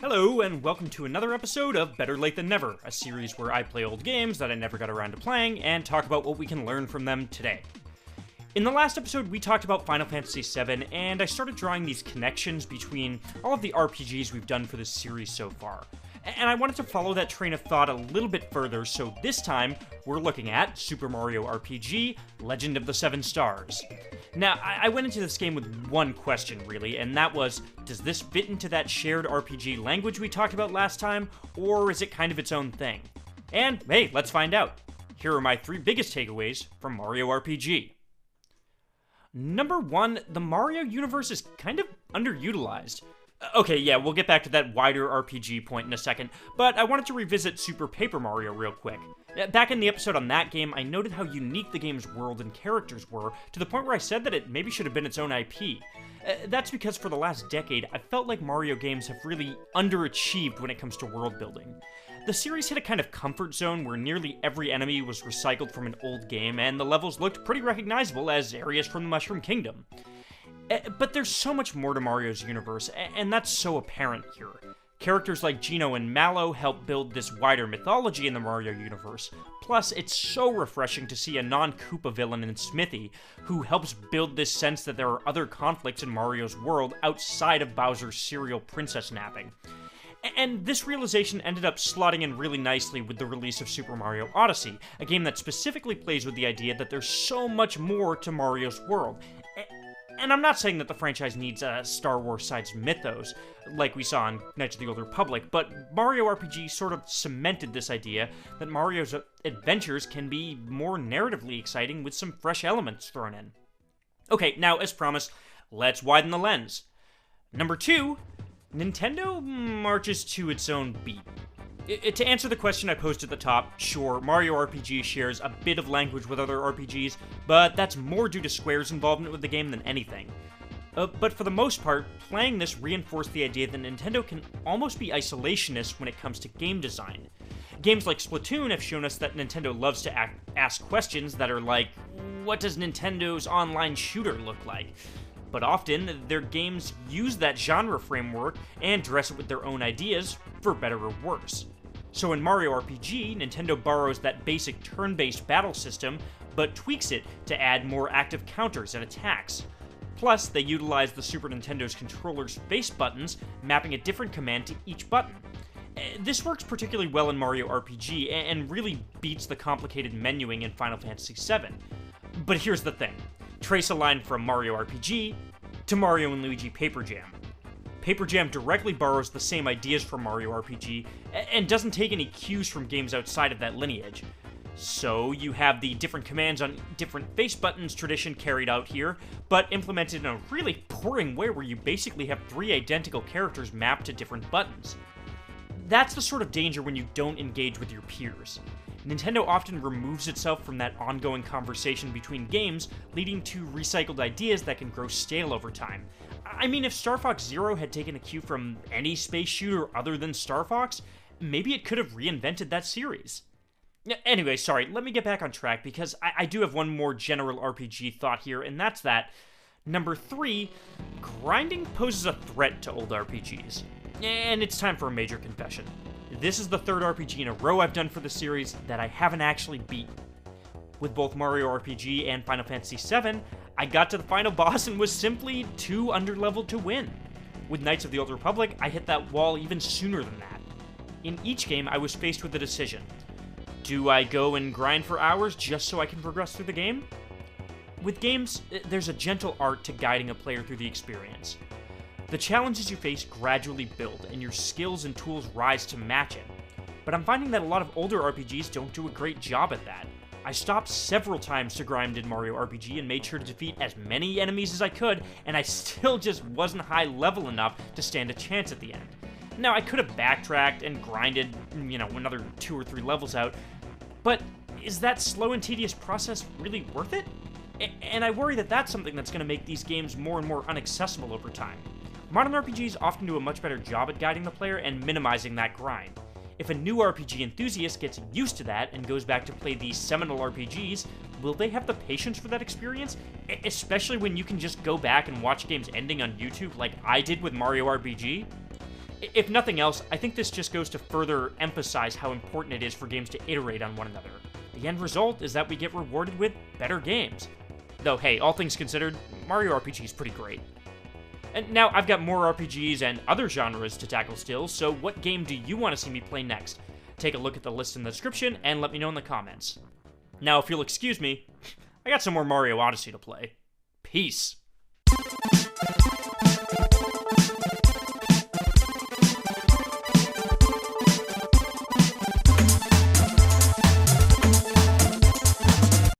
Hello, and welcome to another episode of Better Late Than Never, a series where I play old games that I never got around to playing and talk about what we can learn from them today. In the last episode, we talked about Final Fantasy VII, and I started drawing these connections between all of the RPGs we've done for this series so far. And I wanted to follow that train of thought a little bit further, so this time, we're looking at Super Mario RPG, Legend of the Seven Stars. Now, I went into this game with one question, really, and that was, does this fit into that shared RPG language we talked about last time, or is it kind of its own thing? And, hey, let's find out. Here are my three biggest takeaways from Mario RPG. Number one, the Mario universe is kind of underutilized. Okay, yeah, we'll get back to that wider RPG point in a second, but I wanted to revisit Super Paper Mario real quick. Back in the episode on that game, I noted how unique the game's world and characters were, to the point where I said that it maybe should have been its own IP. That's because for the last decade, I felt like Mario games have really underachieved when it comes to world building. The series hit a kind of comfort zone where nearly every enemy was recycled from an old game, and the levels looked pretty recognizable as areas from the Mushroom Kingdom. But there's so much more to Mario's universe, and that's so apparent here. Characters like Geno and Mallow help build this wider mythology in the Mario universe. Plus, it's so refreshing to see a non-Koopa villain in Smithy, who helps build this sense that there are other conflicts in Mario's world outside of Bowser's serial princess napping. And this realization ended up slotting in really nicely with the release of Super Mario Odyssey, a game that specifically plays with the idea that there's so much more to Mario's world. And I'm not saying that the franchise needs a Star Wars-sized mythos, like we saw in Knights of the Old Republic, but Mario RPG sort of cemented this idea that Mario's adventures can be more narratively exciting with some fresh elements thrown in. Okay, now, as promised, let's widen the lens. Number two, Nintendo marches to its own beat. To answer the question I posed at the top, sure, Mario RPG shares a bit of language with other RPGs, but that's more due to Square's involvement with the game than anything. But for the most part, playing this reinforced the idea that Nintendo can almost be isolationist when it comes to game design. Games like Splatoon have shown us that Nintendo loves to ask questions that are like, what does Nintendo's online shooter look like? But often, their games use that genre framework and dress it with their own ideas, for better or worse. So in Mario RPG, Nintendo borrows that basic turn-based battle system, but tweaks it to add more active counters and attacks. Plus, they utilize the Super Nintendo's controller's face buttons, mapping a different command to each button. This works particularly well in Mario RPG, and really beats the complicated menuing in Final Fantasy VII. But here's the thing. Trace a line from Mario RPG to Mario & Luigi Paper Jam. Paper Jam directly borrows the same ideas from Mario RPG, and doesn't take any cues from games outside of that lineage. So you have the different commands on different face buttons tradition carried out here, but implemented in a really boring way where you basically have three identical characters mapped to different buttons. That's the sort of danger when you don't engage with your peers. Nintendo often removes itself from that ongoing conversation between games, leading to recycled ideas that can grow stale over time. I mean, if Star Fox Zero had taken a cue from any space shooter other than Star Fox, maybe it could have reinvented that series. Anyway, sorry, let me get back on track, because I do have one more general RPG thought here, and that's that. Number three, grinding poses a threat to old RPGs. And it's time for a major confession. This is the third RPG in a row I've done for the series that I haven't actually beaten. With both Mario RPG and Final Fantasy VII, I got to the final boss and was simply too underleveled to win. With Knights of the Old Republic, I hit that wall even sooner than that. In each game, I was faced with a decision. Do I go and grind for hours just so I can progress through the game? With games, there's a gentle art to guiding a player through the experience. The challenges you face gradually build, and your skills and tools rise to match it. But I'm finding that a lot of older RPGs don't do a great job at that. I stopped several times to grind in Mario RPG and made sure to defeat as many enemies as I could, and I still just wasn't high level enough to stand a chance at the end. Now, I could have backtracked and grinded, another 2 or 3 levels out, but is that slow and tedious process really worth it? And I worry that that's something that's going to make these games more and more inaccessible over time. Modern RPGs often do a much better job at guiding the player and minimizing that grind. If a new RPG enthusiast gets used to that and goes back to play these seminal RPGs, will they have the patience for that experience? Especially when you can just go back and watch games ending on YouTube like I did with Mario RPG? If nothing else, I think this just goes to further emphasize how important it is for games to iterate on one another. The end result is that we get rewarded with better games. Though, hey, all things considered, Mario RPG is pretty great. And now, I've got more RPGs and other genres to tackle still, so what game do you want to see me play next? Take a look at the list in the description and let me know in the comments. Now, if you'll excuse me, I got some more Mario Odyssey to play. Peace.